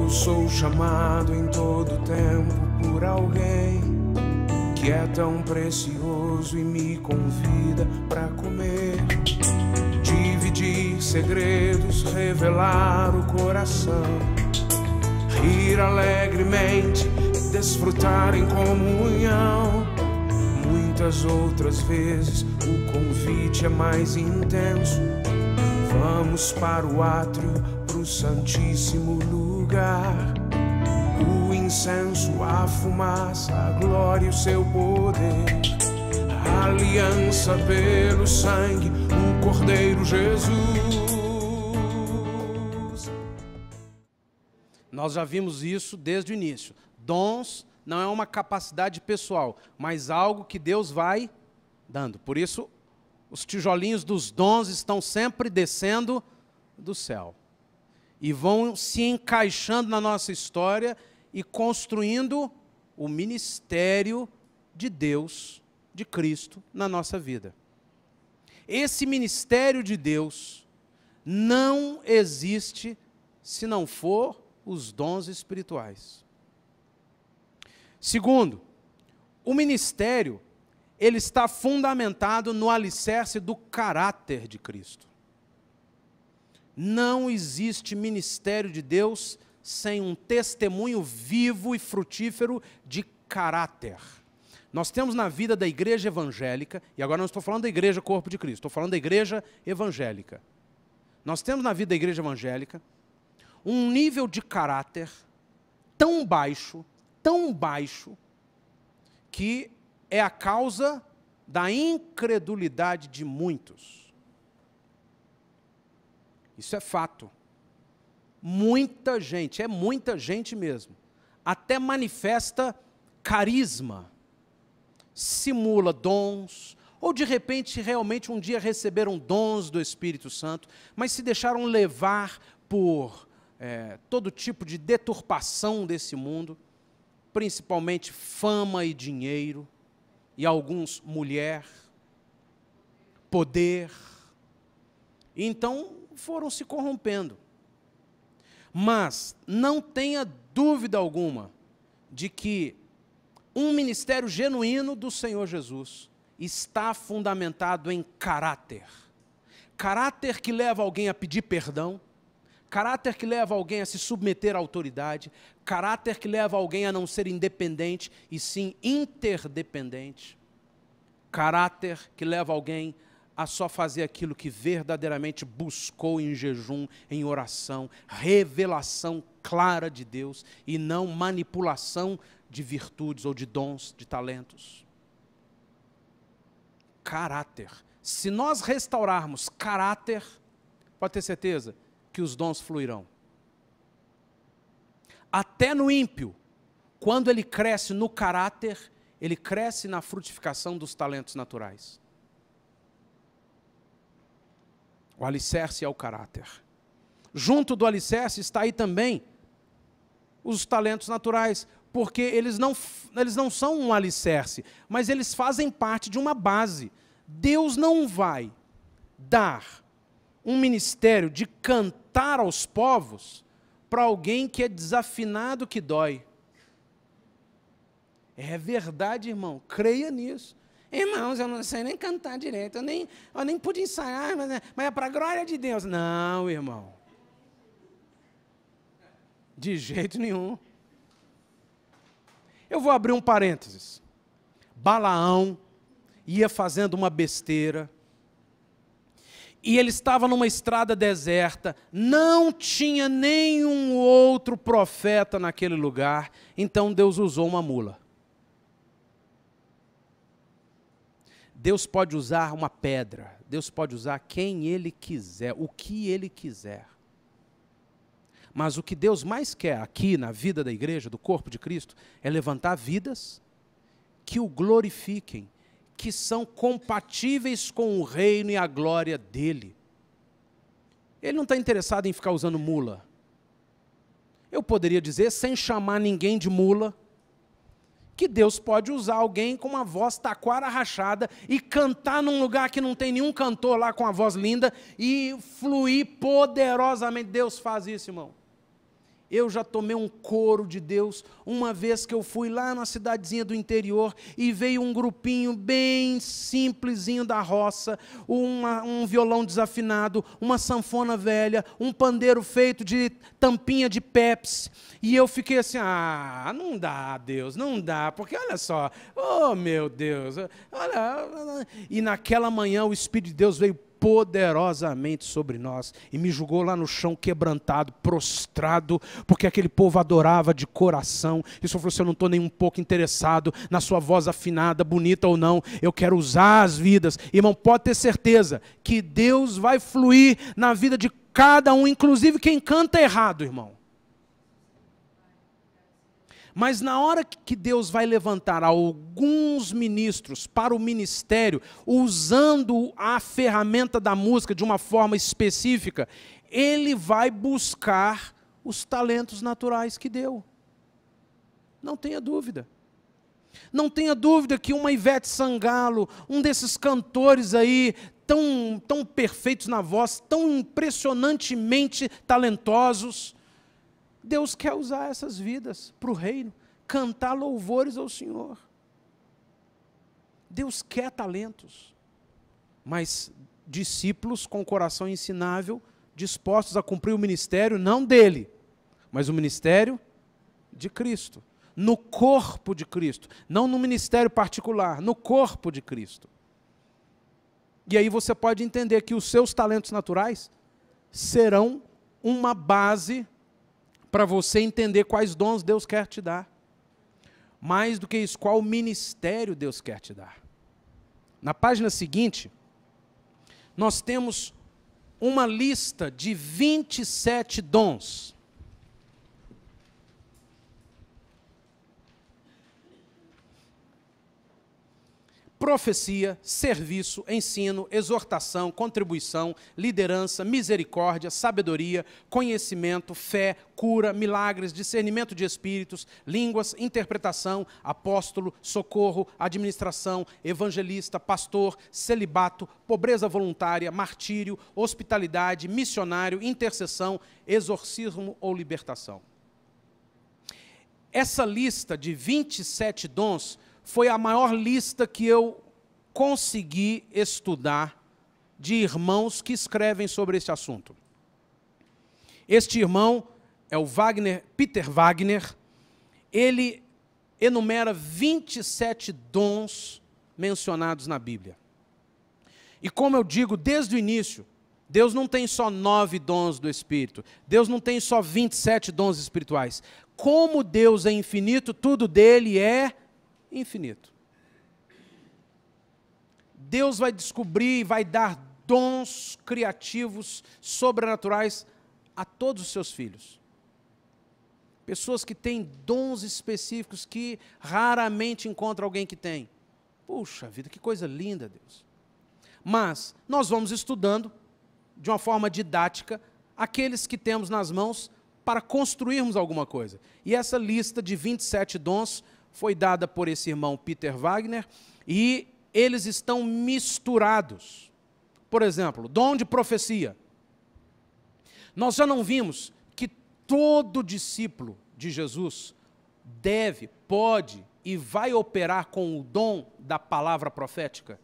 Eu sou chamado em todo tempo por alguém que é tão precioso e me convida para comer, dividir segredos, revelar o coração, rir alegremente, desfrutar em comunhão. Muitas outras vezes o convite é mais intenso. Vamos para o átrio, pro santíssimo lugar. O incenso, a fumaça, a glória e o seu poder. A aliança pelo sangue, o Cordeiro Jesus. Nós já vimos isso desde o início. Dons não é uma capacidade pessoal, mas algo que Deus vai dando. Por isso, os tijolinhos dos dons estão sempre descendo do céu. E vão se encaixando na nossa história e construindo o ministério de Deus, de Cristo, na nossa vida. Esse ministério de Deus não existe se não for os dons espirituais. Segundo, o ministério, ele está fundamentado no alicerce do caráter de Cristo. Não existe ministério de Deus sem um testemunho vivo e frutífero de caráter. Nós temos na vida da igreja evangélica, e agora não estou falando da igreja Corpo de Cristo, estou falando da igreja evangélica. Nós temos na vida da igreja evangélica um nível de caráter tão baixo, que é a causa da incredulidade de muitos. Isso é fato. Muita gente, é muita gente mesmo, até manifesta carisma, simula dons, ou de repente realmente um dia receberam dons do Espírito Santo, mas se deixaram levar por todo tipo de deturpação desse mundo, principalmente fama e dinheiro, e alguns mulher, poder. Então foram se corrompendo. Mas não tenha dúvida alguma de que um ministério genuíno do Senhor Jesus está fundamentado em caráter. Caráter que leva alguém a pedir perdão, caráter que leva alguém a se submeter à autoridade, caráter que leva alguém a não ser independente e sim interdependente, caráter que leva alguém a só fazer aquilo que verdadeiramente buscou em jejum, em oração, revelação clara de Deus e não manipulação de virtudes ou de dons, de talentos. Caráter. Se nós restaurarmos caráter, pode ter certeza que os dons fluirão. Até no ímpio, quando ele cresce no caráter, ele cresce na frutificação dos talentos naturais. O alicerce é o caráter. Junto do alicerce está aí também os talentos naturais, porque eles não são um alicerce, mas eles fazem parte de uma base. Deus não vai dar um ministério de cantar aos povos para alguém que é desafinado que dói. É verdade, irmão, creia nisso. Irmãos, eu não sei nem cantar direito, eu nem pude ensaiar, mas é para a glória de Deus. Não, irmão. De jeito nenhum. Eu vou abrir um parênteses. Balaão ia fazendo uma besteira, e ele estava numa estrada deserta, não tinha nenhum outro profeta naquele lugar, então Deus usou uma mula. Deus pode usar uma pedra, Deus pode usar quem Ele quiser, o que Ele quiser. Mas o que Deus mais quer aqui na vida da igreja, do corpo de Cristo, é levantar vidas que o glorifiquem, que são compatíveis com o reino e a glória dEle. Ele não está interessado em ficar usando mula. Eu poderia dizer, sem chamar ninguém de mula, que Deus pode usar alguém com uma voz taquara rachada e cantar num lugar que não tem nenhum cantor lá com a voz linda e fluir poderosamente. Deus faz isso, irmão. Eu já tomei um couro de Deus, uma vez que eu fui lá na cidadezinha do interior e veio um grupinho bem simplesinho da roça, um violão desafinado, uma sanfona velha, um pandeiro feito de tampinha de Pepsi. E eu fiquei assim, não dá, Deus, não dá, porque olha só, oh meu Deus, olha. E naquela manhã o Espírito de Deus veio poderosamente sobre nós, e me jogou lá no chão quebrantado, prostrado, porque aquele povo adorava de coração. E o Senhor falou assim, eu não estou nem um pouco interessado na sua voz afinada, bonita ou não, eu quero usar as vidas. Irmão, pode ter certeza que Deus vai fluir na vida de cada um, inclusive quem canta errado, irmão. Mas na hora que Deus vai levantar alguns ministros para o ministério, usando a ferramenta da música de uma forma específica, Ele vai buscar os talentos naturais que deu. Não tenha dúvida. Não tenha dúvida que uma Ivete Sangalo, um desses cantores aí, tão perfeitos na voz, tão impressionantemente talentosos, Deus quer usar essas vidas para o reino, cantar louvores ao Senhor. Deus quer talentos, mas discípulos com coração ensinável, dispostos a cumprir o ministério, não dele, mas o ministério de Cristo, no corpo de Cristo, não no ministério particular, no corpo de Cristo. E aí você pode entender que os seus talentos naturais serão uma base para você entender quais dons Deus quer te dar. Mais do que isso, qual ministério Deus quer te dar. Na página seguinte, nós temos uma lista de 27 dons. Profecia, serviço, ensino, exortação, contribuição, liderança, misericórdia, sabedoria, conhecimento, fé, cura, milagres, discernimento de espíritos, línguas, interpretação, apóstolo, socorro, administração, evangelista, pastor, celibato, pobreza voluntária, martírio, hospitalidade, missionário, intercessão, exorcismo ou libertação. Essa lista de 27 dons foi a maior lista que eu consegui estudar de irmãos que escrevem sobre esse assunto. Este irmão é o Peter Wagner. Ele enumera 27 dons mencionados na Bíblia. E como eu digo desde o início, Deus não tem só 9 dons do Espírito. Deus não tem só 27 dons espirituais. Como Deus é infinito, tudo dele é infinito. Deus vai descobrir e vai dar dons criativos, sobrenaturais a todos os seus filhos. Pessoas que têm dons específicos que raramente encontra alguém que tem. Puxa vida, que coisa linda, Deus. Mas nós vamos estudando de uma forma didática aqueles que temos nas mãos para construirmos alguma coisa. E essa lista de 27 dons foi dada por esse irmão Peter Wagner, e eles estão misturados. Por exemplo, dom de profecia. Nós já não vimos que todo discípulo de Jesus deve, pode e vai operar com o dom da palavra profética?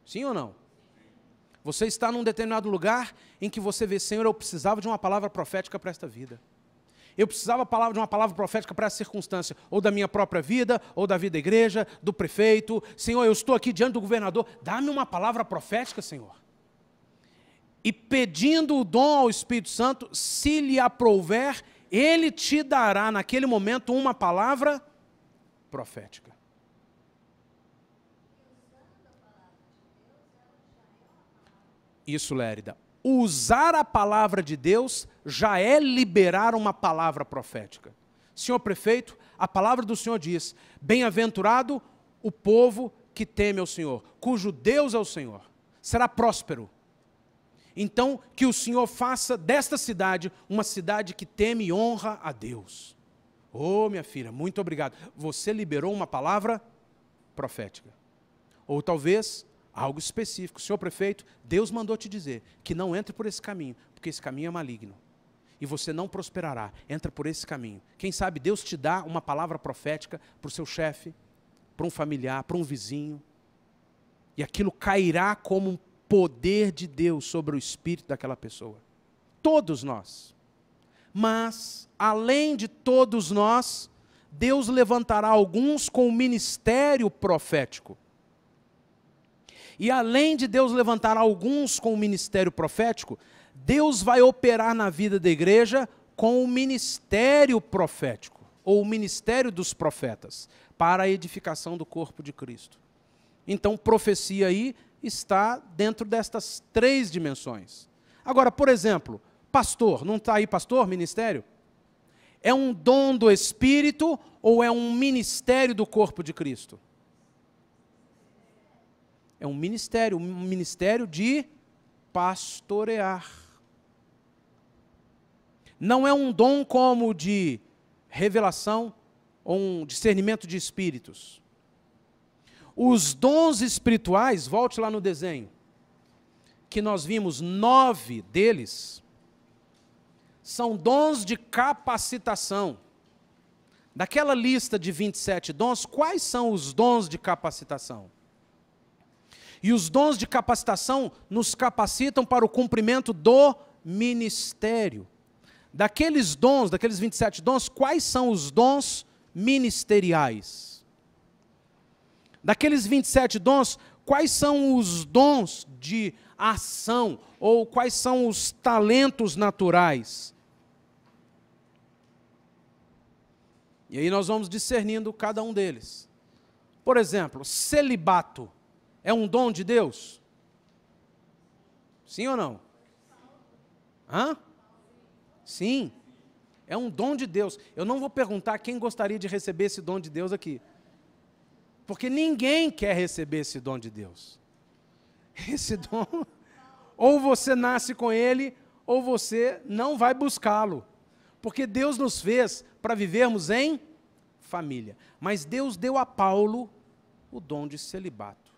Sim ou não? Você está num determinado lugar em que você vê, Senhor, eu precisava de uma palavra profética para esta vida. Eu precisava de uma palavra profética para essa circunstância, ou da minha própria vida, ou da vida da igreja, do prefeito. Senhor, eu estou aqui diante do governador, dá-me uma palavra profética, Senhor. E pedindo o dom ao Espírito Santo, se lhe aprouver, Ele te dará naquele momento uma palavra profética. Isso, Lérida. Usar a palavra de Deus já é liberar uma palavra profética. Senhor prefeito, a palavra do Senhor diz, bem-aventurado o povo que teme ao Senhor, cujo Deus é o Senhor, será próspero. Então, que o Senhor faça desta cidade uma cidade que teme e honra a Deus. Oh, minha filha, muito obrigado. Você liberou uma palavra profética. Ou talvez algo específico. Senhor prefeito, Deus mandou te dizer que não entre por esse caminho, porque esse caminho é maligno. e você não prosperará. Entra por esse caminho. Quem sabe Deus te dá uma palavra profética para o seu chefe, para um familiar, para um vizinho, e aquilo cairá como um poder de Deus sobre o espírito daquela pessoa. Todos nós. Mas, além de todos nós, Deus levantará alguns com o ministério profético. E além de Deus levantar alguns com o ministério profético, Deus vai operar na vida da igreja com o ministério profético, ou o ministério dos profetas, para a edificação do corpo de Cristo. Então, profecia aí está dentro destas 3 dimensões. Agora, por exemplo, pastor, não está aí pastor, ministério? É um dom do Espírito ou é um ministério do corpo de Cristo? É um ministério de pastorear. Não é um dom como de revelação ou um discernimento de espíritos. Os dons espirituais, volte lá no desenho, que nós vimos 9 deles, são dons de capacitação. Daquela lista de 27 dons, quais são os dons de capacitação? E os dons de capacitação nos capacitam para o cumprimento do ministério. Daqueles dons, daqueles 27 dons, quais são os dons ministeriais? Daqueles 27 dons, quais são os dons de ação, ou quais são os talentos naturais? E aí nós vamos discernindo cada um deles. Por exemplo, celibato é um dom de Deus? Sim ou não? Hã? Sim, é um dom de Deus. Eu não vou perguntar quem gostaria de receber esse dom de Deus aqui. Porque ninguém quer receber esse dom de Deus. Esse dom, ou você nasce com ele, ou você não vai buscá-lo. Porque Deus nos fez para vivermos em família. Mas Deus deu a Paulo o dom de celibato.